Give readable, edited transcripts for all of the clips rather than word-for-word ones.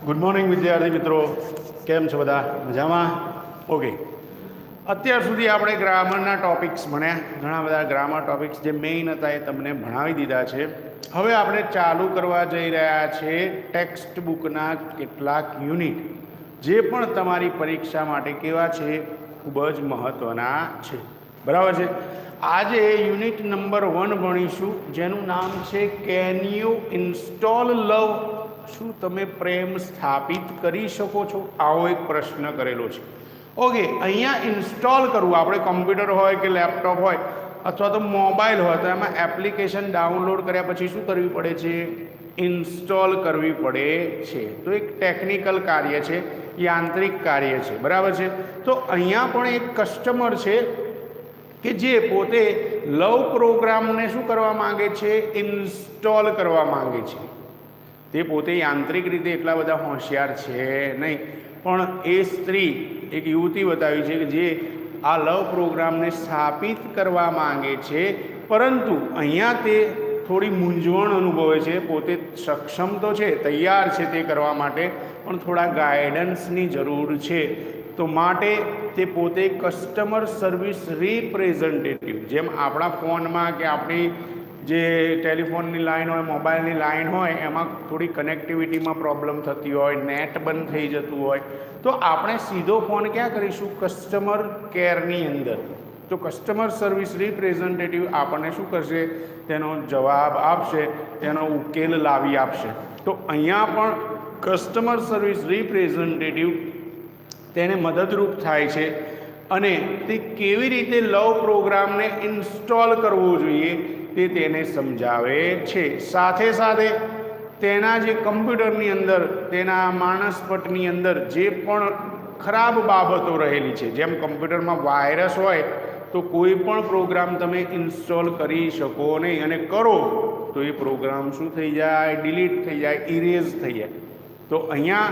Good morning વિદ્યાર્થી મિત્રો, કેમ છો બધા? મજામાં? ઓકે. અત્યાર સુધી આપણે ગ્રામરના ટોપિક્સ ભણ્યા, ઘણા બધા ગ્રામર ટોપિક્સ જે મેઇન હતા એ તમને ભણાવી દીધા છે. હવે આપણે ચાલુ કરવા જઈ રહ્યા છે ટેક્સ્ટ બુકના કેટલાક યુનિટ જે પણ તમારી પરીક્ષા માટે કેવા છે, ખૂબ જ મહત્ત્વના છે. બરાબર છે. આજે યુનિટ નંબર 1 ભણીશું, જેનું નામ છે કેન યુ ઇન્સ્ટોલ લવ? શું તમે પ્રેમ સ્થાપિત કરી શકો છો? આવો એક પ્રશ્ન કરેલો છે. ઓકે, અહીંયા ઇન્સ્ટોલ કરવું, આપણે કોમ્પ્યુટર હોય કે લેપટોપ હોય અથવા તો મોબાઈલ હોય તો એમાં એપ્લિકેશન ડાઉનલોડ કર્યા પછી શું કરવી પડે છે? ઇન્સ્ટોલ કરવી પડે છે. તો એક ટેકનિકલ કાર્ય છે, યાંત્રિક કાર્ય છે. બરાબર છે. તો અહીંયા પણ એક કસ્ટમર છે કે જે પોતે લવ પ્રોગ્રામને શું કરવા માંગે છે? ઇન્સ્ટોલ કરવા માંગે છે. તે પોતે યાંત્રિક રીતે એટલા બધા હોશિયાર છે નહીં, પણ એ સ્ત્રી એક યુવતી બતાવી છે કે જે આ લવ પ્રોગ્રામને સ્થાપિત કરવા માંગે છે, પરંતુ અહીંયા તે થોડી મૂંઝવણ અનુભવે છે. પોતે સક્ષમ તો છે, તૈયાર છે તે કરવા માટે, પણ થોડા ગાઈડન્સની જરૂર છે. તો માટે તે પોતે કસ્ટમર સર્વિસ રિપ્રેઝન્ટેટિવ, જેમ આપણા ફોનમાં કે આપણી જે ટેલિફોનની લાઈન હોય, મોબાઈલની લાઈન હોય, એમાં થોડી કનેક્ટિવિટીમાં પ્રોબ્લેમ થતી હોય, નેટ બંધ થઈ જતું હોય, તો આપણે સીધો ફોન ક્યાં કરીશું? કસ્ટમર કેરની અંદર. તો કસ્ટમર સર્વિસ રિપ્રેઝન્ટેટિવ આપણને શું કરશે? તેનો જવાબ આપશે, તેનો ઉકેલ લાવી આપશે. તો અહીંયા પણ કસ્ટમર સર્વિસ રિપ્રેઝન્ટેટિવ તેને મદદરૂપ થાય છે અને તે કેવી રીતે લવ પ્રોગ્રામને ઇન્સ્ટોલ કરવો જોઈએ તે તેને સમજાવે છે. સાથે સાથે તેના જે કમ્પ્યુટરની અંદર, તેના માનસપટની અંદર જે પણ ખરાબ બાબતો રહેલી છે, જેમ કમ્પ્યુટરમાં વાયરસ હોય તો કોઈ પણ પ્રોગ્રામ તમે ઇન્સ્ટોલ કરી શકો નહીં, અને કરો તો એ પ્રોગ્રામ શું થઈ જાય? ડિલીટ થઈ જાય, ઇરેઝ થઈ જાય. તો અહીંયા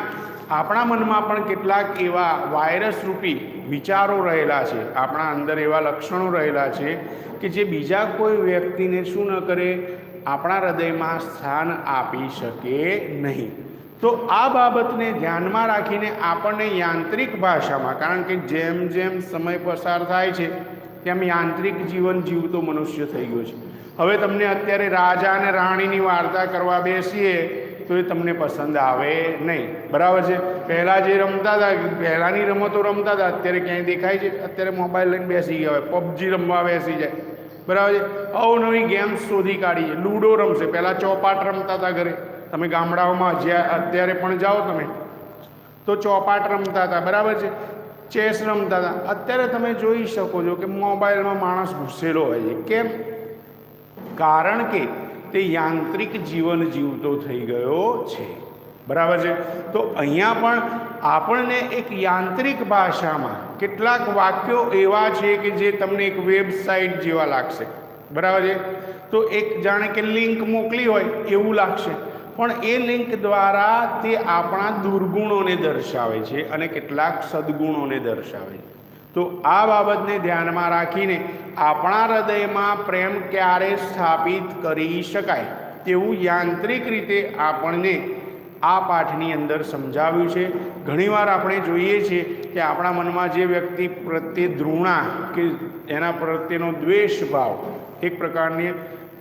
આપણા મનમાં પણ કેટલાક એવા વાયરસ રૂપી વિચારો રહેલા છે, આપણા અંદર એવા લક્ષણો રહેલા છે કે જે બીજા કોઈ વ્યક્તિને શું ન કરે? આપણા હૃદયમાં સ્થાન આપી શકે નહીં. તો આ બાબતને ધ્યાનમાં રાખીને આપણને યાંત્રિક ભાષામાં, કારણ કે જેમ જેમ સમય પસાર થાય છે તેમ યાંત્રિક જીવન જીવતો મનુષ્ય થઈ ગયો છે. હવે તમને અત્યારે રાજા અને રાણીની વાર્તા કરવા બેસીએ તો એ તમને પસંદ આવે નહીં. બરાબર છે. પહેલાં જે રમતા હતા, પહેલાંની રમતો રમતા હતા, અત્યારે ક્યાંય દેખાય છે? અત્યારે મોબાઈલ લઈને બેસી ગયા હોય, પબજી રમવા બેસી જાય. બરાબર છે. અવનવી ગેમ્સ શોધી કાઢી છે. લૂડો રમશે, પહેલાં ચોપાટ રમતા હતા ઘરે. તમે ગામડાઓમાં જ્યાં અત્યારે પણ જાઓ તમે તો ચોપાટ રમતા હતા. બરાબર છે. ચેસ રમતા હતા. અત્યારે તમે જોઈ શકો છો કે મોબાઈલમાં માણસ ઘૂસેલો હોય છે. કેમ? કારણ કે તે યાંત્રિક જીવન જીવતો થઈ ગયો છે. બરાબર છે. તો અહીંયા પણ આપણને એક યાંત્રિક ભાષામાં કેટલાક વાક્યો એવા છે કે જે તમને એક વેબસાઇટ જેવા લાગશે. બરાબર છે. તો એક જાણે કે લિંક મોકલી હોય એવું લાગશે, પણ એ લિંક દ્વારા તે આપણા દુર્ગુણોને દર્શાવે છે અને કેટલાક સદગુણોને દર્શાવે છે. તો આ બાબતને ધ્યાનમાં રાખીને આપણા હૃદયમાં પ્રેમ ક્યારે સ્થાપિત કરી શકાય તેવું યાંત્રિક રીતે આપણને આ પાઠની અંદર સમજાવ્યું છે. ઘણીવાર આપણે જોઈએ છીએ કે આપણા મનમાં જે વ્યક્તિ પ્રત્યે ધૃણા કે એના પ્રત્યેનો દ્વેષ ભાવ, એક પ્રકારની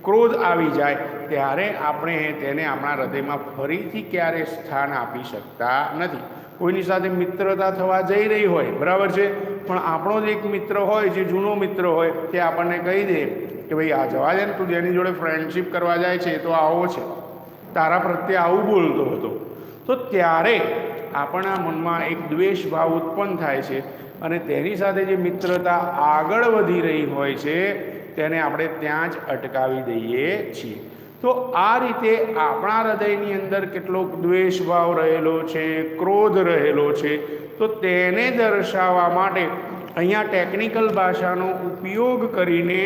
ક્રોધ આવી જાય, ત્યારે આપણે તેને આપણા હૃદયમાં ફરીથી ક્યારે સ્થાન આપી શકતા નથી. કોઈની સાથે મિત્રતા થવા જઈ રહી હોય, બરાબર છે, પણ આપણો જ એક મિત્ર હોય, જે જૂનો મિત્ર હોય, તે આપણને કહી દે કે ભાઈ આ જવા દે ને, તું જેની જોડે ફ્રેન્ડશિપ કરવા જાય છે એ તો આવો છે, તારા પ્રત્યે આવું બોલતો હતો. તો ત્યારે આપણા મનમાં એક દ્વેષ ભાવ ઉત્પન્ન થાય છે અને તેની સાથે જે મિત્રતા આગળ વધી રહી હોય છે તેને આપણે ત્યાં જ અટકાવી દઈએ છીએ. તો આ રીતે આપણા હૃદયની અંદર કેટલોક દ્વેષ ભાવ રહેલો છે, ક્રોધ રહેલો છે, તો તેને દર્શાવવા માટે અહીંયા ટેકનિકલ ભાષાનો ઉપયોગ કરીને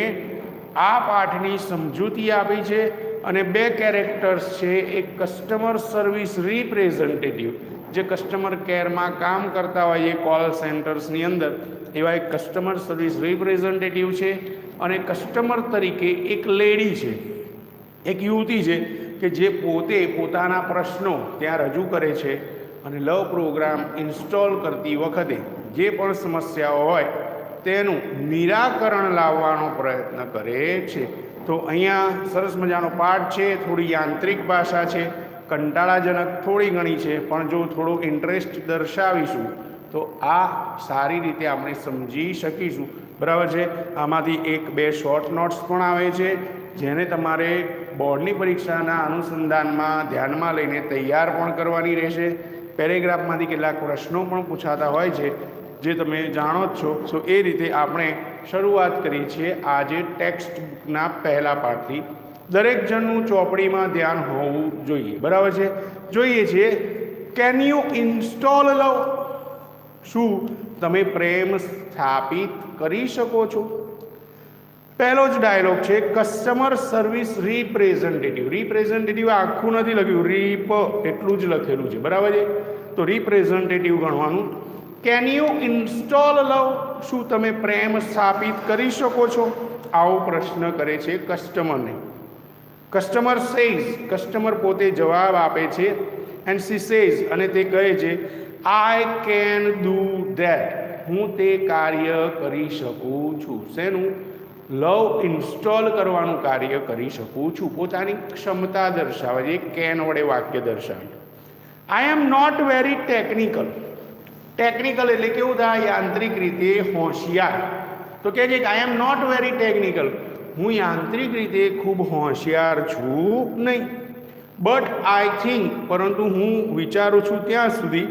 આ પાઠની સમજૂતી આપી છે. અને 2 કેરેક્ટર્સ છે. એક કસ્ટમર સર્વિસ રિપ્રેઝન્ટેટિવ, જે કસ્ટમર કેરમાં કામ કરતા હોય એ કોલ સેન્ટર્સની અંદર, એવા એક કસ્ટમર સર્વિસ રિપ્રેઝન્ટેટિવ છે. અને કસ્ટમર તરીકે એક લેડી છે, એક યુવતી છે કે જે પોતે પોતાના પ્રશ્નો ત્યાં રજૂ કરે છે અને લવ પ્રોગ્રામ ઇન્સ્ટોલ કરતી વખતે જે પણ સમસ્યાઓ હોય તેનું નિરાકરણ લાવવાનો પ્રયત્ન કરે છે. તો અહીંયા સરસ મજાનો પાઠ છે. થોડી યાંત્રિક ભાષા છે, કંટાળાજનક થોડી ઘણી છે, પણ જો થોડો ઇન્ટરેસ્ટ દર્શાવીશું તો આ સારી રીતે આપણે સમજી શકીશું. બરાબર છે. આમાંથી 1-2 શોર્ટ નોટ્સ પણ આવે છે, જેને તમારે બોર્ડની પરીક્ષાના અનુસંધાનમાં ધ્યાનમાં લઈને તૈયાર પણ કરવાની રહેશે. પેરેગ્રાફમાંથી કેટલાક પ્રશ્નો પણ પૂછાતા હોય છે, જે તમે જાણો જ છો. સો એ રીતે આપણે શરૂઆત કરી છે આજે ટેક્સ્ટ બુકના પહેલા પાઠથી. દરેક જણનું ચોપડીમાં ધ્યાન હોવું જોઈએ. બરાબર છે. જોઈએ છીએ, કેન યુ ઇન્સ્ટોલ લવ? શું તમે પ્રેમ સ્થાપિત કરી શકો છો? પહેલો જ ડાયલોગ છે, કસ્ટમર સર્વિસ રિપ્રેઝેન્ટેટિવ. રિપ્રેઝેન્ટેટિવ આખું નથી લખ્યું, રીપ એટલું જ લખેલું છે. બરાબર છે. તો રિપ્રેઝેન્ટેટિવ ગણવાનું. કેન યુ ઇન્સ્ટોલ લવ? શું તમે પ્રેમ સ્થાપિત કરી શકો છો? આવો પ્રશ્ન કરે છે કસ્ટમરને. કસ્ટમર સેઝ, કસ્ટમર પોતે જવાબ આપે છે. એન્ડ સી સેઝ, અને તે કહે છે, આઈ કેન ડુ ધેટ. હું તે કાર્ય કરી શકું છું. શેનું? લવ ઇન્સ્ટોલ કરવાનું કાર્ય કરી શકું છું. પોતાની ક્ષમતા દર્શાવે છે. કેન વડે વાક્ય દર્શાવે. I am not very technical. Technical એટલે કેવું થાય? યાંત્રિક રીતે હોશિયાર. તો કહે છે કે આઈ એમ નોટ વેરી ટેકનિકલ. હું યાંત્રિક રીતે ખૂબ હોશિયાર છું નહીં. બટ આઈ થિંક, પરંતુ હું વિચારું છું ત્યાં સુધી,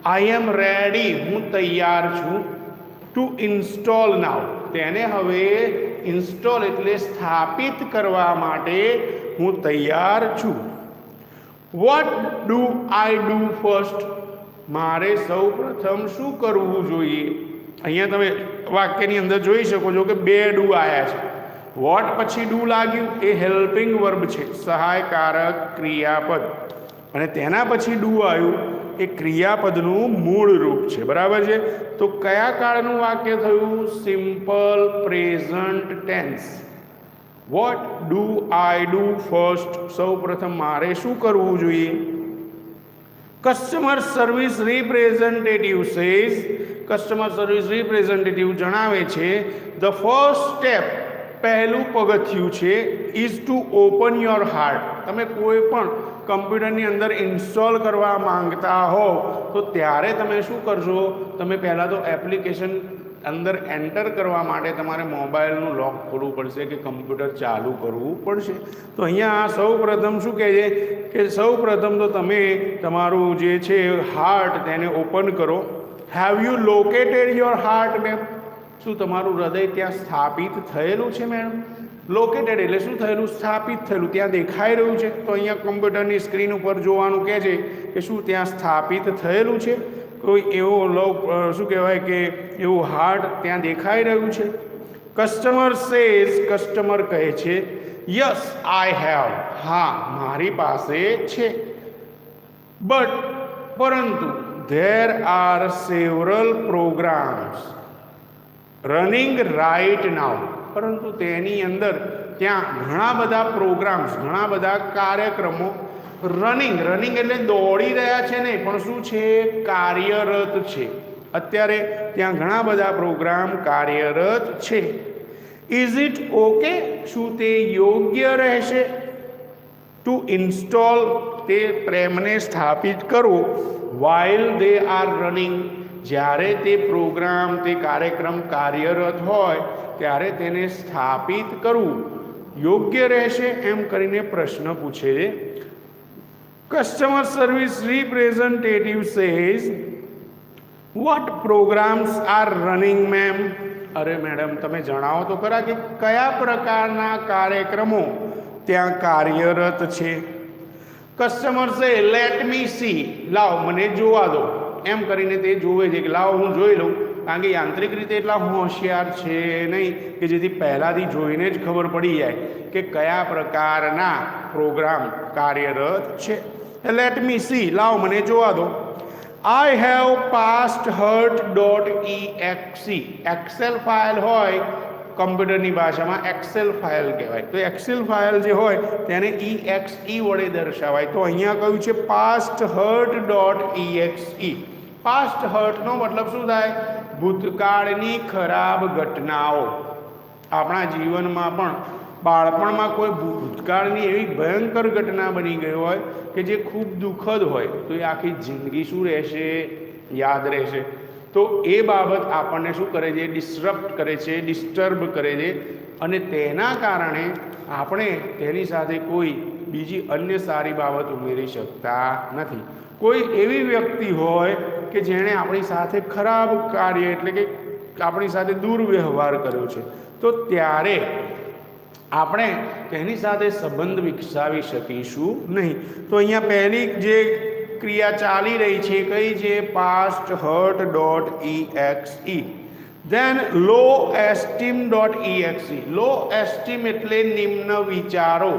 આઈ એમ રેડી, હું તૈયાર છું, ટુ ઇન્સ્ટોલ નાવ. તેને હવે ઇન્સ્ટોલ એટલે સ્થાપિત કરવા માટે હું તૈયાર છું. Vote do I do first? મારે સૌ પ્રથમ શું કરવું જોઈએ? અહીંયા તમે વાક્યની અંદર જોઈ શકો છો કે 2 ડુ આવ્યા છે. વોટ પછી ડુ લાગ્યું, એ હેલ્પિંગ વર્બ છે, સહાયકારક ક્રિયાપદ. અને તેના પછી ડુ આવ્યું, એ ક્રિયાપદનું મૂળ રૂપ છે. બરાબર છે. તો કયા કાળનું વાક્ય થયું? Simple present tense. What do I do first? સૌ પ્રથમ મારે શું કરવું જોઈએ? Customer service representative says, customer service representative જણાવે છે, ધ ફર્સ્ટ સ્ટેપ, પહેલું પગથિયું છે, is to open your heart. તમે કોઈ પણ કમ્પ્યુટરની અંદર ઇન્સ્ટોલ કરવા માંગતા હો તો ત્યારે તમે શું કરશો? તમે પહેલાં તો એપ્લિકેશન અંદર એન્ટર કરવા માટે તમારે મોબાઈલનું લોક ખોલવું પડશે કે કમ્પ્યુટર ચાલુ કરવું પડશે. તો અહીંયા સૌ પ્રથમ શું કહે છે કે સૌ પ્રથમ તો તમે તમારું જે છે હાર્ટ તેને ઓપન કરો. Have you located your heart ma'am? શું તમારું હૃદય ત્યાં સ્થાપિત થયેલું છે મેડમ? લોકેટેડ એટલે શું થયેલું? સ્થાપિત થયેલું, ત્યાં દેખાઈ રહ્યું છે. તો અહીંયા કમ્પ્યુટરની સ્ક્રીન ઉપર જોવાનું કહે છે કે શું ત્યાં સ્થાપિત થયેલું છે? કોઈ એવો શું કહેવાય કે એવું હાર્ટ ત્યાં દેખાઈ રહ્યું છે? કસ્ટમર સેઝ, કસ્ટમર કહે છે, યસ આઈ હેવ. હા, મારી પાસે છે. બટ, પરંતુ, there are several programs running right now. પરંતુ તેની અંદર ત્યાં ઘણા બધા પ્રોગ્રામ્સ, ઘણા બધા કાર્યક્રમો રનિંગ એટલે દોડી રહ્યા છે નહીં, પણ શું છે? કાર્યરત છે. અત્યારે ત્યાં ઘણા બધા પ્રોગ્રામ કાર્યરત છે. Is it okay? શું તે યોગ્ય રહેશે? ટુ ઇન્સ્ટોલ, તે પ્રેમને સ્થાપિત કરવો. વાઇલ દે આર રનિંગ, જ્યારે તે પ્રોગ્રામ, તે કાર્યક્રમ કાર્યરત હોય ત્યારે તેને સ્થાપિત કરવું યોગ્ય રહેશે? એમ કરીને પ્રશ્ન પૂછે છે. Customer service representative says, what programs are running ma'am? અરે મેડમ, તમે જણાવો તો ખરા કે કયા પ્રકારના કાર્યક્રમો ત્યાં કાર્યરત છે? કસ્ટમર સે, લેટ મી સી, લાવ મને જોવા દો. એમ કરીને તે જોવે છે કે લાવ હું જોઈ લઉં, કારણ કે યાંત્રિક રીતે એટલા હોશિયાર છે નહીં કે જેથી પહેલાંથી જોઈને જ ખબર પડી જાય કે કયા પ્રકારના પ્રોગ્રામ કાર્યરત છે. લેટ મી સી, લાવ મને જોવા દો. I have passed hurt .exe. Excel file હોય, કમ્પ્યુટરની ભાષામાં એક્સેલ ફાઇલ કહેવાય. તો એક્સેલ ફાઇલ જે હોય તેને EXE વડે દર્શાવાય. તો અહીંયા કહ્યું છે past hurt dot EXE. Past હર્ટનો મતલબ શું થાય? ભૂતકાળની ખરાબ ઘટનાઓ. આપણા જીવનમાં પણ બાળપણમાં કોઈ ભૂતકાળની એવી ભયંકર ઘટના બની ગઈ હોય કે જે ખૂબ દુઃખદ હોય તો એ આખી જિંદગી શું રહેશે? યાદ રહેશે. તો એ બાબત આપણને શું કરે છે? ડિસ્ટર્બ કરે છે, ડિસ્ટર્બ કરે છે, અને તેના કારણે આપણે તેની સાથે કોઈ બીજી અન્ય સારી બાબત ઉમેરી શકતા નથી. કોઈ એવી વ્યક્તિ હોય કે જેણે આપણી સાથે ખરાબ કાર્ય એટલે કે આપણી સાથે દુર્વ્યવહાર કર્યો છે, તો ત્યારે આપણે તેની સાથે સંબંધ વિકસાવી શકીશું નહીં. તો અહીંયા પહેલી જે ક્રિયા ચાલી રહી છે કઈ છે? Past hurt dot EXE. Then low esteem dot EXE. Low esteem એટલે નિમ્ન વિચારો.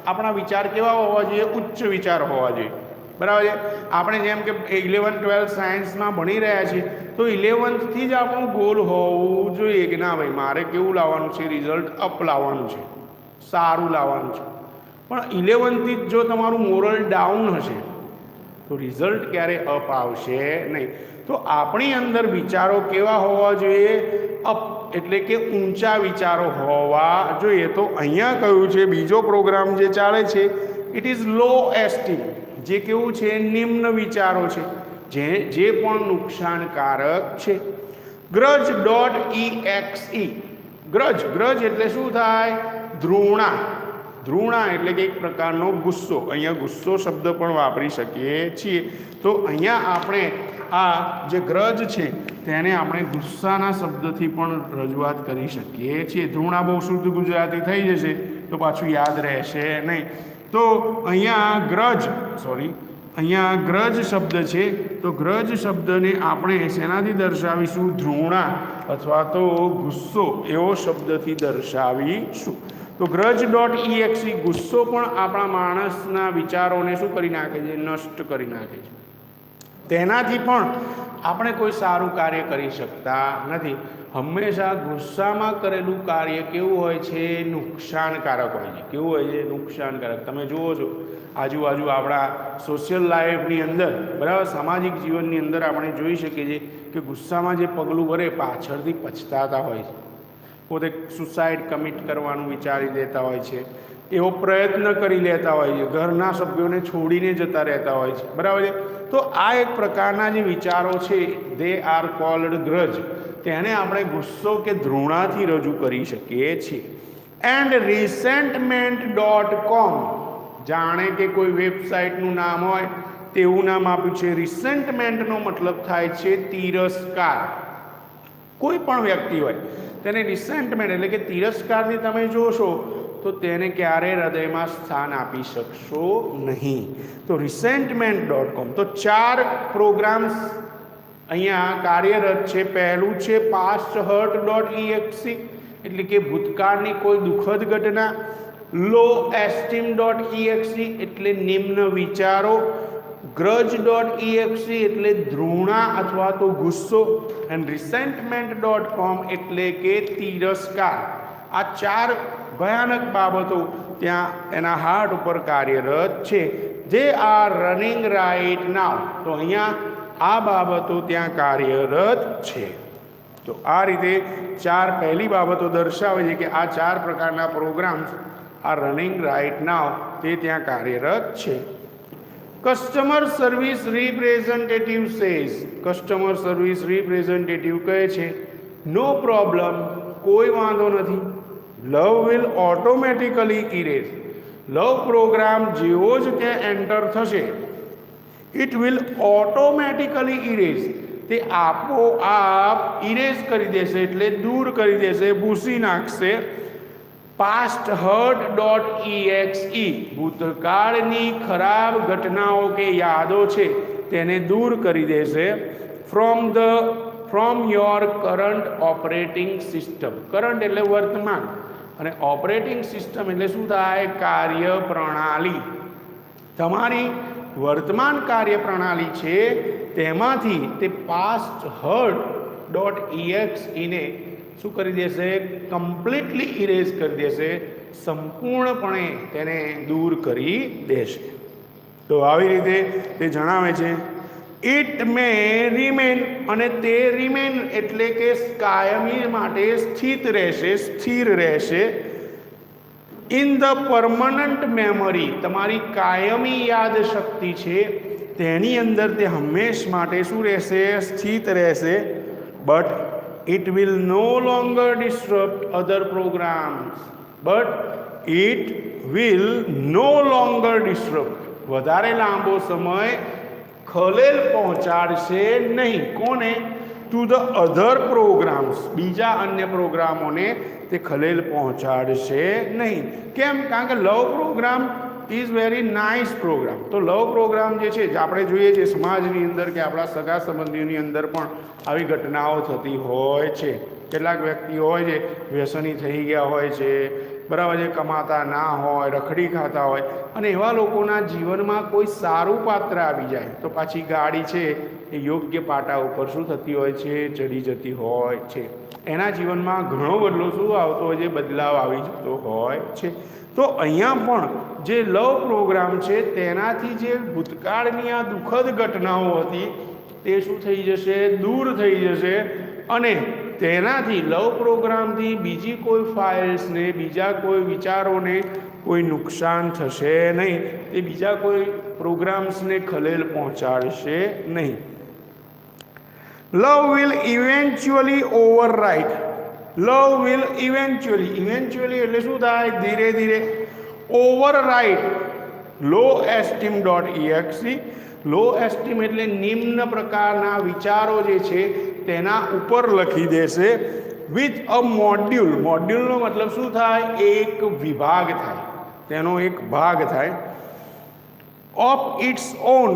આપણા વિચાર કેવા હોવા જોઈએ? ઉચ્ચ વિચાર હોવા જોઈએ. બરાબર છે. આપણે જેમ કે 11th 12th સાયન્સમાં ભણી રહ્યા છીએ તો 11thથી જ આપણું ગોલ હોવું જોઈએ કે ના ભાઈ મારે કેવું લાવવાનું છે? રિઝલ્ટ અપ લાવવાનું છે, સારું લાવવાનું છે. પણ 11thથી જ જો તમારું મોરલ ડાઉન હશે તો રિઝલ્ટ ક્યારે અપ આવશે નહીં. તો આપણી અંદર વિચારો કેવા હોવા જોઈએ? અપ એટલે કે ઊંચા વિચારો હોવા જોઈએ. તો અહીંયા કહ્યું છે બીજો પ્રોગ્રામ જે ચાલે છે ઇટ ઇઝ લો એસ્ટીમ. જે કેવું છે? નિમ્ન વિચારો છે, જે પણ નુકસાનકારક છે. ગ્રજ ડોટ EXE. ગ્રજ એટલે શું થાય? ધૃણા. ધૃણા એટલે કે એક પ્રકારનો ગુસ્સો. અહીંયા ગુસ્સો શબ્દ પણ વાપરી શકીએ છીએ. તો અહીંયા આપણે આ જે ગ્રજ છે તેને આપણે ગુસ્સાના શબ્દથી પણ રજૂઆત કરી શકીએ છીએ. ધૃણા બહુ શુદ્ધ ગુજરાતી થઈ જશે તો પાછું યાદ રહેશે નહીં. તો અહીંયા ગ્રજ શબ્દ છે. તો ગ્રજ શબ્દને આપણે શેનાથી દર્શાવીશું? ધૃણા અથવા તો ગુસ્સો એવો શબ્દથી દર્શાવીશું. તો ગ્રજ ડોટ EXE. ગુસ્સો પણ આપણા માણસના વિચારોને શું કરી નાખે છે? નષ્ટ કરી નાખે છે. તેનાથી પણ આપણે કોઈ સારું કાર્ય કરી શકતા નથી. હંમેશા ગુસ્સામાં કરેલું કાર્ય કેવું હોય છે? નુકસાનકારક હોય છે. કેવું હોય છે? નુકસાનકારક. તમે જુઓ છો આજુબાજુ આપણા સોશિયલ લાઈફની અંદર, બરાબર, સામાજિક જીવનની અંદર આપણે જોઈ શકીએ છીએ કે ગુસ્સામાં જે પગલું ભરે પાછળથી પછતાતા હોય છે. પોતે સુસાઇડ કમિટ કરવાનું વિચારી દેતા હોય છે, એવો પ્રયત્ન કરી લેતા હોય છે, ઘરના સભ્યોને છોડીને જતા રહેતા હોય છે. બરાબર છે. તો આ એક પ્રકારના જે વિચારો છે દે આર કોલ્ડ ગ્રજ. તેને આપણે ગુસ્સો કે ધૃણાથી રજૂ કરી શકીએ છીએ. And resentment .com. જાણે કે કોઈ વેબસાઇટનું નામ હોય તેવું નામ આપ્યું છે. રિસેન્ટમેન્ટનો મતલબ થાય છે તિરસ્કાર. કોઈ પણ વ્યક્તિ હોય તેને રિસેન્ટમેન્ટ એટલે કે તિરસ્કારથી તમે જોશો તો તેને ક્યારે હૃદયમાં સ્થાન આપી શકશો નહીં. તો રિસેન્ટમેન્ટ.com. તો 4 પ્રોગ્રામ્સ અહીંયા કાર્યરત છે. પહેલું છે પાસ્ટ હર્ટ ડોટ EXE એટલે કે ભૂતકાળની કોઈ દુઃખદ ઘટના. લો એસ્ટીમ ડોટ EXE એટલે નિમ્ન વિચારો. ગ્રજ ડોટ EXE એટલે ધૃણા અથવા તો ગુસ્સો. એન્ડ રિસેન્ટમેન્ટ.com એટલે કે તિરસ્કાર. આ 4 ભયાનક બાબતો ત્યાં એના હાર્ટ ઉપર કાર્યરત છે. જે આર રનિંગ રાઇટ નાવ. તો અહીંયા આ બાબતો ત્યાં કાર્યરત છે. તો આ રીતે 4 પહેલી બાબતો દર્શાવે છે કે આ 4 પ્રકારના પ્રોગ્રામ્સ આ રનિંગ રાઇટ નાવ તે ત્યાં કાર્યરત છે. Customer service representative says. Customer service representative કહે છે નો પ્રોબ્લેમ, કોઈ વાંધો નથી. Love will automatically erase. Love program જેવો જ ત્યાં એન્ટર થશે ઇટ વિલ ઓટોમેટિકલી ઇરેઝ. તે આપોઆપ ઇરેઝ કરી દેશે એટલે દૂર કરી દેશે, ભૂસી નાખશે. Past hurt dot EXE. ભૂતકાળની ખરાબ ઘટનાઓ કે યાદો છે તેને દૂર કરી દેશે. From your current operating system. Current એટલે વર્તમાન અને ઓપરેટિંગ સિસ્ટમ એટલે શું થાય? કાર્ય પ્રણાલી. તમારી વર્તમાન કાર્ય પ્રણાલી છે તેમાંથી તે પાસ્ટ હર્ટ ડોટ EXE ને શું કરી દેશે? કમ્પ્લીટલી ઇરેઝ કરી દેશે, સંપૂર્ણપણે તેને દૂર કરી દેશે. તો આવી રીતે તે જણાવે છે. ઇટ મે રિમેન, અને તે રિમેન એટલે કે કાયમી માટે સ્થિત રહેશે, સ્થિર રહેશે. ઇન ધ પરમનન્ટ મેમરી, તમારી કાયમી યાદ શક્તિ છે તેની અંદર તે હંમેશ માટે શું રહેશે? સ્થિત રહેશે. But it will no longer disturb other programs. But it will no longer disturb, વધારે લાંબો સમય ખલેલ પહોંચાડશે નહીં. કોને? ટુ ધ અધર પ્રોગ્રામ્સ, બીજા અન્ય પ્રોગ્રામોને તે ખલેલ પહોંચાડશે નહીં. કેમ? કારણ કે love program is very nice program. તો લવ પ્રોગ્રામ જે છે, આપણે જોઈએ છીએ સમાજની અંદર કે આપણા સગા સંબંધીઓની અંદર પણ આવી ઘટનાઓ થતી હોય છે. કેટલાક વ્યક્તિ હોય છે વ્યસની થઈ ગયા હોય છે, બરાબર છે, કમાતા ના હોય, રખડી ખાતા હોય, અને એવા લોકોના જીવનમાં કોઈ સારું પાત્ર આવી જાય તો પાછી ગાડી છે એ યોગ્ય પાટા ઉપર શું થતી હોય છે? ચડી જતી હોય છે. એના જીવનમાં ઘણો બદલો શું આવતો હોય છે? બદલાવ આવી જતો હોય છે. તો અહીંયા પણ જે લવ પ્રોગ્રામ છે તેનાથી જે ભૂતકાળની આ દુઃખદ ઘટનાઓ હતી તે શું થઈ જશે? દૂર થઈ જશે. અને તેનાથી લવ પ્રોગ્રામથી બીજી કોઈ ફાઇલ્સને, બીજા કોઈ વિચારોને કોઈ નુકસાન થશે નહીં, તે બીજા કોઈ પ્રોગ્રામ્સને ખલેલ પહોંચાડશે નહીં. Love will eventually overwrite. Love will eventually, eventually એટલે શું થાય? ધીરે ધીરે. Overwrite low esteem .exe. Low esteem એટલે નિમ્ન પ્રકારના વિચારો જે છે તેના ઉપર લખી દેશે. વિથ અ મોડ્યુલ, મોડ્યુલનો મતલબ શું થાય? એક વિભાગ થાય, તેનો એક ભાગ થાય. ઓફ ઇટ્સ ઓન,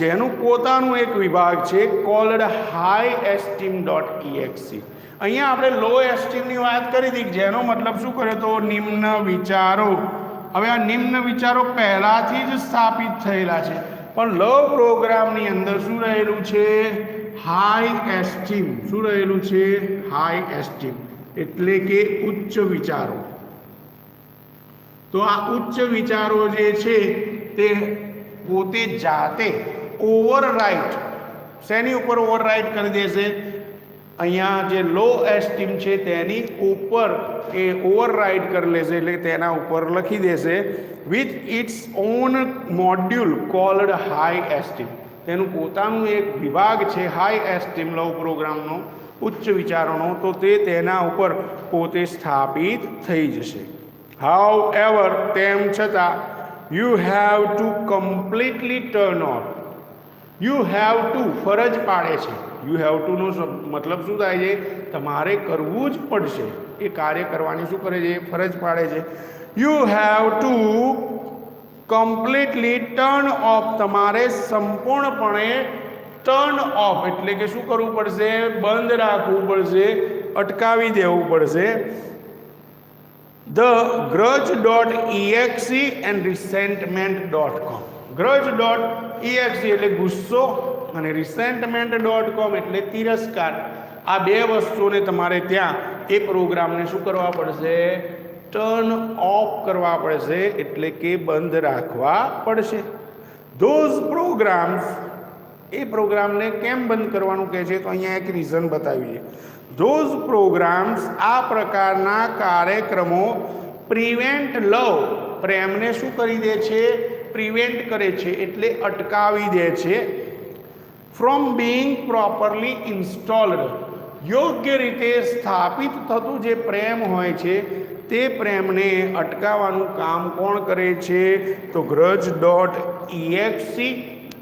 જેનું પોતાનું એક વિભાગ છે, કોલ્ડ હાઈ એસ્ટીમ .exe. અહીંયા આપણે લો એસ્ટીમની વાત કરી હતી, જેનો મતલબ શું કરે? તો નિમ્ન વિચારો. હવે આ નિમ્ન વિચારો પહેલાથી જ સ્થાપિત થયેલા છે, પણ લવ પ્રોગ્રામની અંદર શું રહેલું છે? High esteem. શું રહેલું છે? હાઈ એસ્ટીમ એટલે કે ઉચ્ચ વિચારો. તો આ ઉચ્ચ વિચારો જે છે તે પોતે જાતે ઓવરરાઇટ, શેની ઉપર ઓવરરાઇટ કરી દેશે? અહીંયા જે લો એસ્ટીમ છે તેની ઉપર એ ઓવરરાઇટ કરી લેશે, એટલે તેના ઉપર લખી દેશે. With it's on module cold high esteem. તેનું પોતાનું એક વિભાગ છે હાઈ એસ્ટીમ લવ પ્રોગ્રામનો, ઉચ્ચ વિચારોનો, તો તે તેના ઉપર પોતે સ્થાપિત થઈ જશે. હાઉ એવર, તેમ છતાં, you have to completely turn off. You have to ફરજ પાડે છે. યુ હેવ ટુનો મતલબ શું થાય છે? તમારે કરવું જ પડશે. એ કાર્ય કરવાની શું કરે છે? ફરજ પાડે છે. You have to completely turn off, તમારે સંપૂર્ણપણે ટર્ન ઓફ એટલે કે શું કરવું પડશે? બંધ રાખવું પડશે, અટકાવી દેવું પડશે. The grudge.exe and resentment.com. grudge.exe એટલે ગુસ્સો અને resentment.com એટલે તિરસ્કાર. આ બે વસ્તુને તમારે ત્યાં એ પ્રોગ્રામને શું કરવા પડશે? ટર્ન ઓફ કરવા પડશે, એટલે કે બંધ રાખવા પડશે. ધોઝ પ્રોગ્રામ્સ, એ પ્રોગ્રામને કેમ બંધ કરવાનું કહે છે? તો અહીંયા એક રીઝન બતાવ્યું છે. ધોઝ પ્રોગ્રામ્સ, આ પ્રકારના કાર્યક્રમો પ્રિવેન્ટ લવ, પ્રેમને શું કરી દે છે? પ્રિવેન્ટ કરે છે એટલે અટકાવી દે છે. ફ્રોમ બિંગ પ્રોપરલી ઇન્સ્ટોલ્ડ, યોગ્ય રીતે સ્થાપિત થતું જે પ્રેમ હોય છે તે પ્રેમને અટકાવવાનું કામ કોણ કરે છે? તો grudge.exe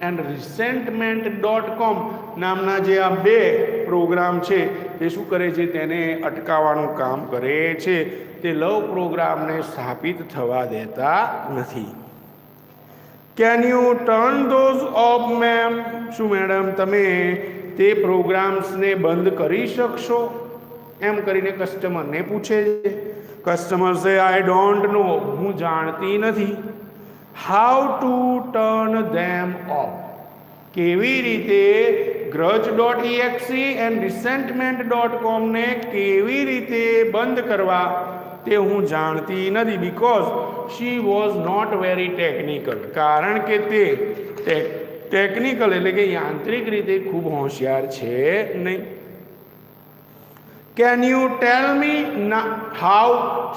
એન્ડ resentment.com નામના જે આ બે પ્રોગ્રામ છે તે શું કરે છે? તેને અટકાવવાનું કામ કરે છે. તે લવ પ્રોગ્રામને સ્થાપિત થવા દેતા નથી. Can U turn those of ma'am? શું મેડમ તમે તે પ્રોગ્રામ્સને બંધ કરી શકશો? એમ કરીને કસ્ટમરને પૂછે છે. કસ્ટમર સે આઈ ડોન્ટ નો, હું જાણતી નથી. How to turn them of, કેવી રીતે grudge.exe એન્ડ resentment.com ને કેવી રીતે બંધ કરવા તે હું જાણતી નથી, because she was not very technical, કારણ કે તે ટેકનિકલ એટલે કે યાંત્રિક રીતે ખૂબ હોશિયાર છે નહીં. Can you tell me how,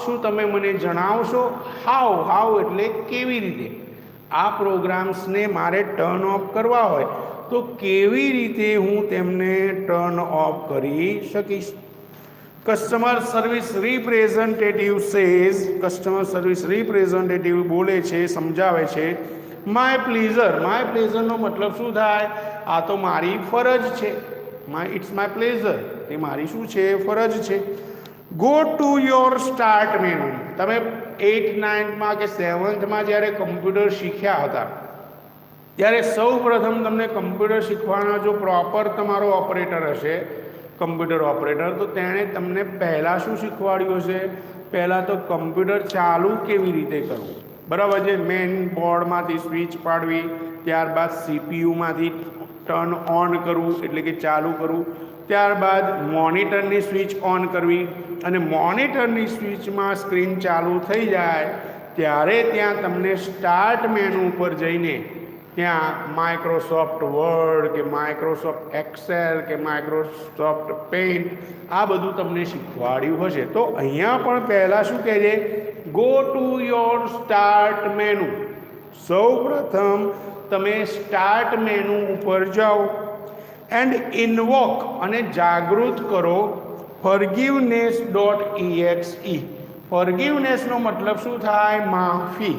શું તમે મને જણાવશો? હાઉ એટલે કેવી રીતે. આ પ્રોગ્રામ્સને મારે ટર્ન ઓફ કરવા હોય તો કેવી રીતે હું તેમને ટર્ન ઓફ કરી શકીશ? Customer service representative says, customer service representative બોલે છે, સમજાવે છે, માય પ્લેઝરનો મતલબ શું થાય? આ તો મારી ફરજ છે. ઇટ્સ માય પ્લેઝર, તે મારી શું છે? ફરજ છે. Go to your start menu. તમે 8th 9thમાં કે 7thમાં જ્યારે કમ્પ્યુટર શીખ્યા હતા ત્યારે સૌ પ્રથમ તમને કમ્પ્યુટર શીખવાનો જો પ્રોપર તમારો ઓપરેટર હશે, કમ્પ્યુટર ઓપરેટર, તો તેણે તમને પહેલાં શું શીખવાડ્યું હશે? પહેલાં તો કમ્પ્યુટર ચાલુ કેવી રીતે કરવું, બરાબર છે. મેઇન બોર્ડમાંથી સ્વિચ પાડવી, ત્યારબાદ સીપીયુમાંથી ટર્ન ઓન કરવું એટલે કે ચાલુ કરવું, ત્યારબાદ મોનિટરની સ્વિચ ઓન કરવી, અને મોનિટરની સ્વિચમાં સ્ક્રીન ચાલુ થઈ જાય ત્યારે ત્યાં તમને સ્ટાર્ટ મેનુ ઉપર જઈને ત્યાં માઇક્રોસોફ્ટ વર્ડ કે માઇક્રોસોફ્ટ એક્સેલ કે માઇક્રોસોફ્ટ પેઇન્ટ આ બધું તમને શીખવાડ્યું હશે. તો અહીંયા પણ પહેલાં શું કહે છે? Go to your start menu. સૌ પ્રથમ તમે સ્ટાર્ટ મેનુ ઉપર જાઓ એન્ડ ઇન્વોક અને જાગૃત કરો forgiveness.exe. ફોરગિવનેસનો મતલબ શું થાય? માફી.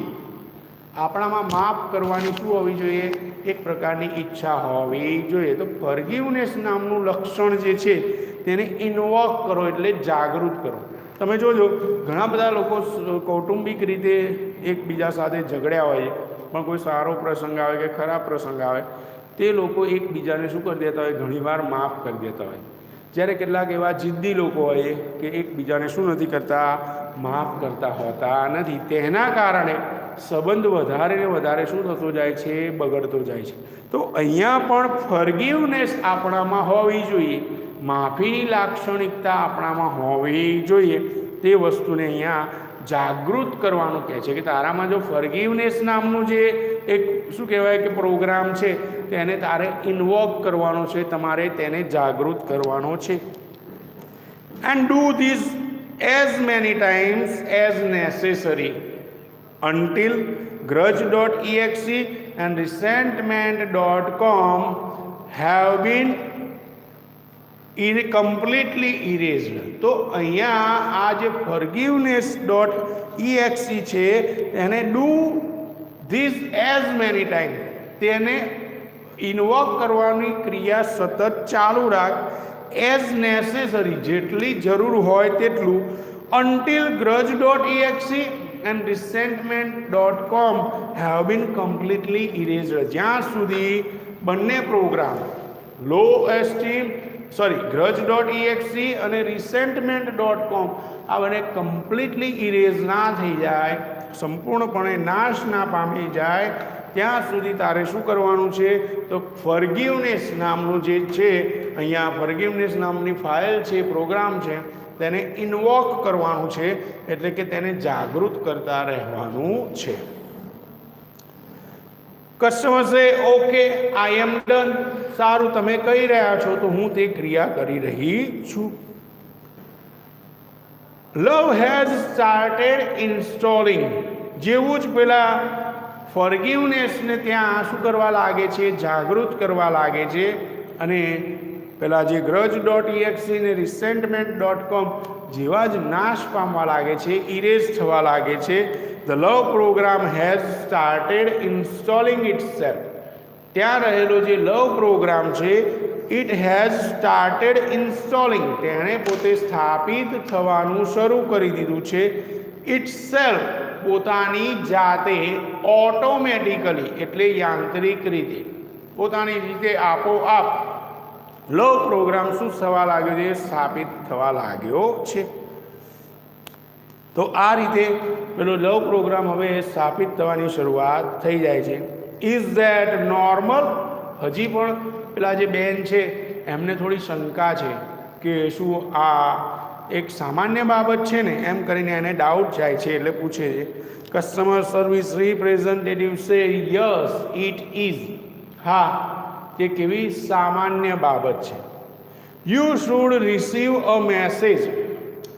આપણામાં માફ કરવાની શું હોવી જોઈએ? એક પ્રકારની ઈચ્છા હોવી જોઈએ. તો ફોરગિવનેસ નામનું લક્ષણ જે છે તેને ઇન્વોક કરો એટલે જાગૃત કરો. તમે જોજો ઘણા બધા લોકો કૌટુંબિક રીતે એકબીજા સાથે ઝઘડ્યા હોય છે, પણ કોઈ સારો પ્રસંગ આવે કે ખરાબ પ્રસંગ આવે તે લોકો એકબીજાને શું કરી દેતા હોય? ઘણીવાર માફ કરી દેતા હોય. જ્યારે કેટલાક એવા જિદ્દી લોકો હોય કે એકબીજાને શું નથી કરતા? માફ કરતા હોતા નથી. તેના કારણે સંબંધ વધારે ને વધારે શું થતો જાય છે? બગડતો જાય છે. તો અહીંયા પણ ફોરગિવનેસ આપણામાં હોવી જોઈએ, માફીની લાક્ષણિકતા આપણામાં હોવી જોઈએ. તે વસ્તુને અહીંયા જાગૃત કરવાનું કહે છે કે તારામાં જો ફોરગિવનેસ નામનું જે એક શું કહેવાય કે પ્રોગ્રામ છે તેને તારે ઇન્વોક કરવાનો છે, તમારે તેને જાગૃત કરવાનો છે. And do this as many times as necessary until grudge.exe and resentment.com have been completely erased. તો અહીંયા આ જે forgiveness.exe છે તેને do this as many time, તેને ઇન્વોક કરવાની ક્રિયા સતત ચાલુ રાખ, એઝ નેસેસરી જેટલી જરૂર હોય તેટલું, until grudge.exe and resentment.com have been completely erased. જ્યાં સુધી બંને પ્રોગ્રામ grudge.exe અને resentment.com આ બંને કમ્પ્લીટલી ઇરેઝ ના થઈ જાય, સંપૂર્ણપણે નાશ ના પામી જાય, ત્યાં સુધી તારે શું કરવાનું છે? તો ફોરગિવનેસ નામનું જે છે અહીંયા ફોરગિવનેસ નામની ફાઇલ છે, પ્રોગ્રામ છે, તેને ઇન્વોક કરવાનું છે એટલે કે તેને જાગૃત કરતા રહેવાનું છે. કસ્ટમર સે ઓકે આઈ એમ ડન. સારું, તમે કહી રહ્યા છો તો હું તે ક્રિયા કરી રહી છું. લવ હેઝ સ્ટાર્ટેડ ઇન્સ્ટોલિંગ. જેવું જ પેલા ફોરગિવનેસને ત્યાં શું કરવા લાગે છે? જાગૃત કરવા લાગે છે. અને પેલા જે grudge.exe ને resentment.com જેવા જ નાશ પામવા લાગે છે, ઇરેઝ થવા લાગે છે. The love program has started installing itself. ત્યાં રહેલો જે લવ પ્રોગ્રામ છે ઇટ હેઝ સ્ટાર્ટેડ ઇન્સ્ટોલિંગ, તેણે પોતે સ્થાપિત થવાનું શરૂ કરી દીધું છે. ઇટસેલ્ફ પોતાની જાતે, ઓટોમેટિકલી એટલે યાંત્રિક રીતે, પોતાની રીતે આપોઆપ લવ પ્રોગ્રામ શું થવા લાગ્યો છે? સ્થાપિત થવા લાગ્યો છે. તો આ રીતે પેલો લવ પ્રોગ્રામ હવે સ્થાપિત થવાની શરૂઆત થઈ જાય છે. Is that normal? હજી પણ પેલા જે બેન છે એમને થોડી શંકા છે કે શું આ એક સામાન્ય બાબત છે ને, એમ કરીને એને ડાઉટ જાય છે એટલે પૂછે છે. Customer service representative say yes it is. હા, તે કેવી સામાન્ય બાબત છે. You should receive a message.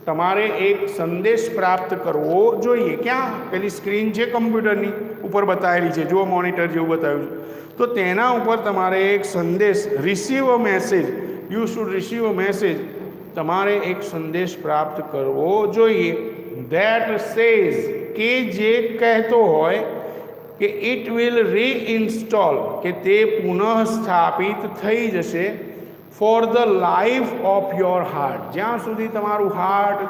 તમારે એક સંદેશ પ્રાપ્ત કરવો જોઈએ. ક્યાં? પેલી સ્ક્રીન છે કમ્પ્યુટરની ઉપર બતાવેલી છે, જુઓ મોનિટર જેવું બતાવ્યું છે, તો તેના ઉપર તમારે એક સંદેશ, receive a message, you should receive a message, તમારે એક સંદેશ પ્રાપ્ત કરવો જોઈએ. ધેટ સેઝ, કે જે કહેતો હોય કે ઇટ વિલ રીઇન્સ્ટોલ, કે તે પુનઃ સ્થાપિત થઈ જશે, for the life of your heart, જ્યાં સુધી તમારું હાર્ટ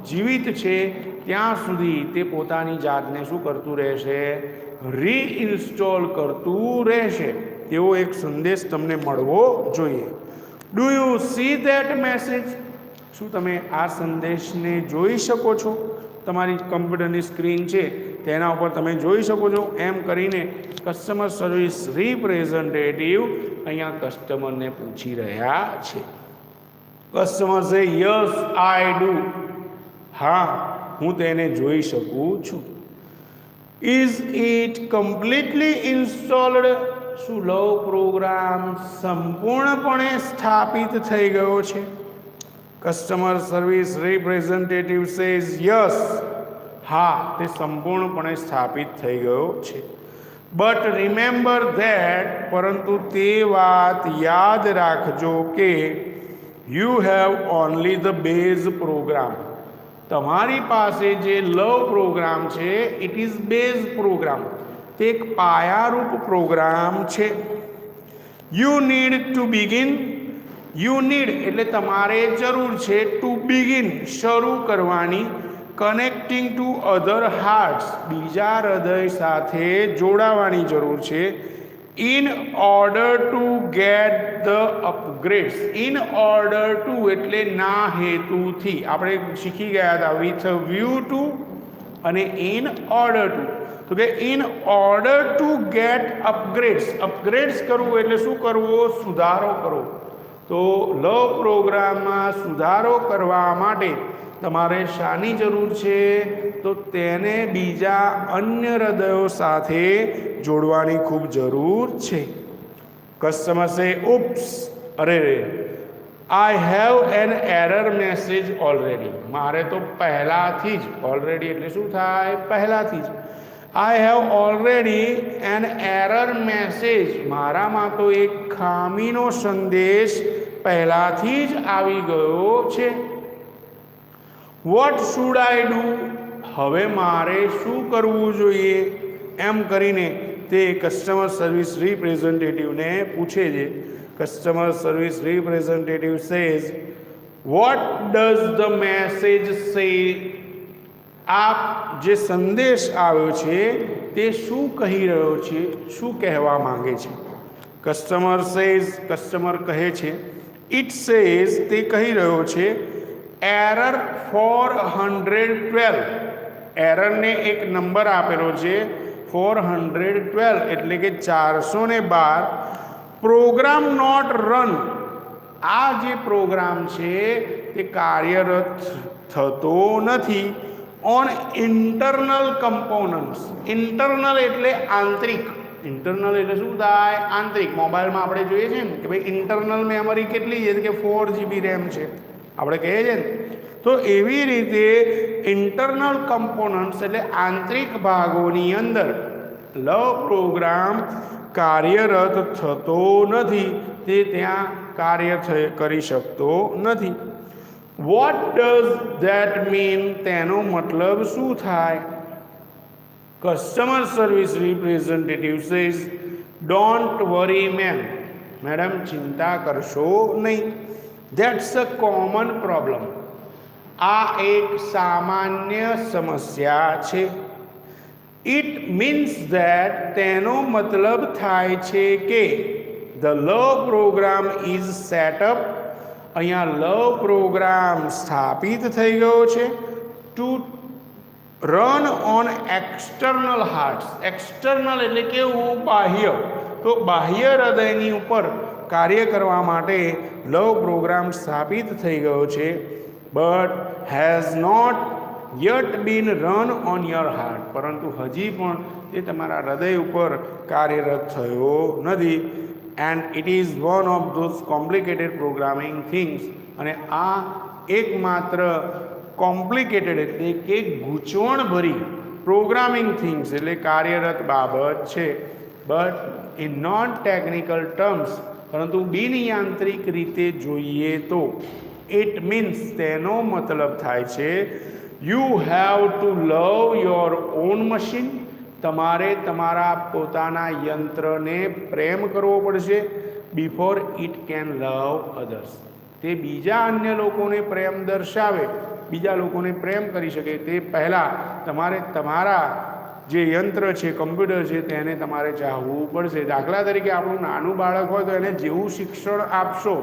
જીવિત છે ત્યાં સુધી તે પોતાની જાતને શું કરતું રહેશે? રીઇન્સ્ટોલ કરતું રહેશે. એવો એક સંદેશ તમને મળવો જોઈએ. Do you C that message? શું તમે આ સંદેશને જોઈ શકો છો? તમારી કમ્પ્યુટરની સ્ક્રીન છે તેના ઉપર તમે જોઈ શકો છો. એમ કરીને કસ્ટમર સર્વિસ રિપ્રેઝન્ટેટિવ અહીંયા કસ્ટમરને પૂછી રહ્યા છે. Customer say yes I do. હા, હું તેને જોઈ શકું છું. Is it completely installed? શું લવ પ્રોગ્રામ સંપૂર્ણપણે સ્થાપિત થઈ ગયો છે? Customer service representative says yes. હા, તે સંપૂર્ણપણે સ્થાપિત થઈ ગયો છે. બટ રિમેમ્બર ધેટ, પરંતુ તે વાત યાદ રાખજો કે you have only the base program. તમારી પાસે જે લવ પ્રોગ્રામ છે, ઇટ ઇઝ બેઝ પ્રોગ્રામ, તે એક પાયારૂપ પ્રોગ્રામ છે. You need to begin. You need એટલે તમારે જરૂર છે, ટુ બિગિન શરૂ કરવાની, કનેક્ટિંગ ટુ અધર હાર્ટ્સ બીજા હૃદય સાથે જોડાવાની જરૂર છે. In order to get the અપગ્રેડ્સ. In order to એટલે ના હેતુથી. આપણે શીખી ગયા હતા વિથ વ્યૂ ટુ અને ઇન ઓર્ડર ટુ. તો કે ઇન ઓર્ડર ટુ ગેટ અપગ્રેડ્સ. અપગ્રેડ્સ કરવું એટલે શું કરવું? સુધારો કરવો. તો લવ પ્રોગ્રામમાં સુધારો કરવા માટે તમારે શાની જરૂર છે? તો તેને બીજા અન્ય હૃદયો સાથે જોડવાની ખૂબ જરૂર છે. કસ્ટમર સે ઉપ્સ, અરે રે, I have an error message already. મારે તો પહેલાંથી જ, ઓલરેડી એટલે શું થાય? પહેલાંથી જ. I have already an error message, મારામાં તો એક ખામીનો સંદેશ પહેલાંથી જ આવી ગયો છે. What should I do? હવે મારે શું કરવું જોઈએ? એમ કરીને તે કસ્ટમર સર્વિસ રિપ્રેઝન્ટેટિવને પૂછે છે. Customer service representative says what does the message સે? આ જે સંદેશ આવ્યો છે તે શું કહી રહ્યો છે? શું કહેવા માંગે છે? કસ્ટમર સેઝ, કસ્ટમર કહે છે, ઇટ સેઝ, તે કહી રહ્યો છે, એરર 412. એરરને એક નંબર આપેલો છે 412 એટલે કે 412. Program not run. આ જે પ્રોગ્રામ છે તે કાર્યરત થતો નથી. On internal components. ઇન્ટરનલ એટલે આંતરિક. ઇન્ટરનલ એટલે શું થાય? આંતરિક. મોબાઈલમાં આપણે જોઈએ છીએ ને કે ભાઈ ઇન્ટરનલ મેમરી કેટલી છે? કે 4 GB રેમ છે આપણે કહીએ છીએ ને. તો એવી રીતે ઇન્ટરનલ કમ્પોનન્ટ્સ એટલે આંતરિક ભાગોની અંદર લવ પ્રોગ્રામ કાર્યરત થતો નથી. તે ત્યાં કાર્ય કરી શકતો નથી. What does that mean? તેનો મતલબ શું થાય? Customer service representative says don't worry ma'am. Madam, ચિંતા કરશો નહીં. That's a common problem. આ એક સામાન્ય સમસ્યા છે. ઇટ મીન્સ ધેટ, તેનો મતલબ થાય છે કે the love program is setup. અહીંયા લવ પ્રોગ્રામ સ્થાપિત થઈ ગયો છે. To run on external hearts. External એટલે કેવું? બાહ્ય. તો બાહ્ય હૃદયની ઉપર કાર્ય કરવા માટે લવ પ્રોગ્રામ સ્થાપિત થઈ ગયો છે, but has not yet been run on your heart, પરંતુ હજી પણ તે તમારા હૃદય ઉપર કાર્યરત થયો નથી. And it is one of those complicated programming things, અને આ એકમાત્ર કોમ્પ્લિકેટેડ એટલે કે ગૂંચવણભરી પ્રોગ્રામિંગ થિંગ્સ એટલે કાર્યરત બાબત છે. But in non technical terms, પરંતુ બિનયાંત્રિક રીતે જોઈએ તો ઇટ મીન્સ તેનો મતલબ થાય છે you have to love your own machine, તમારે તમારા પોતાના યંત્રને પ્રેમ કરવો પડશે before it can love others, તે બીજા અન્ય લોકોને પ્રેમ દર્શાવે, બીજા લોકોને પ્રેમ કરી શકે તે પહેલાં તમારે તમારા જે યંત્ર છે, કમ્પ્યુટર છે, તેને તમારે ચાહવું પડશે. દાખલા તરીકે આપણું નાનું બાળક હોય તો એને જેવું શિક્ષણ આપશો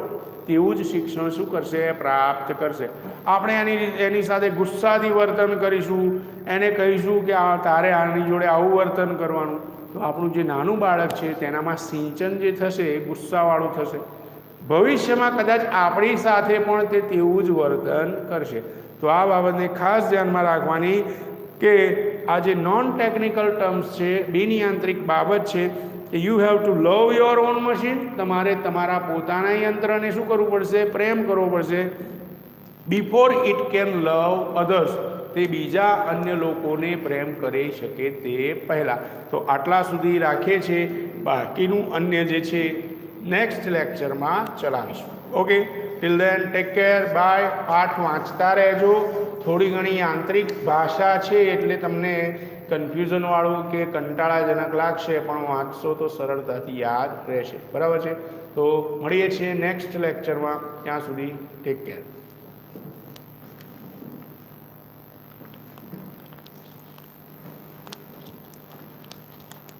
તેવું જ શિક્ષણ શું કરશે? પ્રાપ્ત કરશે. આપણે એની સાથે ગુસ્સાથી વર્તન કરીશું, એને કહીશું કે તારે આની જોડે આવું વર્તન કરવાનું, તો આપણું જે નાનું બાળક છે તેનામાં સિંચન જે થશે એ ગુસ્સાવાળું થશે. ભવિષ્યમાં કદાચ આપણી સાથે પણ તે તેવું જ વર્તન કરશે. તો આ બાબતને ખાસ ધ્યાનમાં રાખવાની કે આ જે નોન ટેકનિકલ ટર્મ્સ છે, બિનયાંત્રિક બાબત છે, કે you have to love your own machine, તમારે તમારા પોતાના યંત્રને શું કરવું પડશે? પ્રેમ કરવો પડશે before it can love others, તે બીજા અન્ય લોકોને પ્રેમ કરી શકે તે પહેલાં. તો આટલા સુધી રાખીએ છીએ, બાકીનું અન્ય જે છે નેક્સ્ટ લેક્ચરમાં ચલાવીશું. Okay, till then take care, bye. પાઠ વાંચતા રહેજો. થોડી ઘણી યાંત્રિક ભાષા છે એટલે તમને કન્ફ્યુઝનવાળું કે કંટાળાજનક લાગશે, પણ વાંચશો તો સરળતાથી યાદ રહેશે. બરાબર છે? તો મળીએ છીએ નેક્સ્ટ લેક્ચરમાં. ત્યાં સુધી ટેક કેર.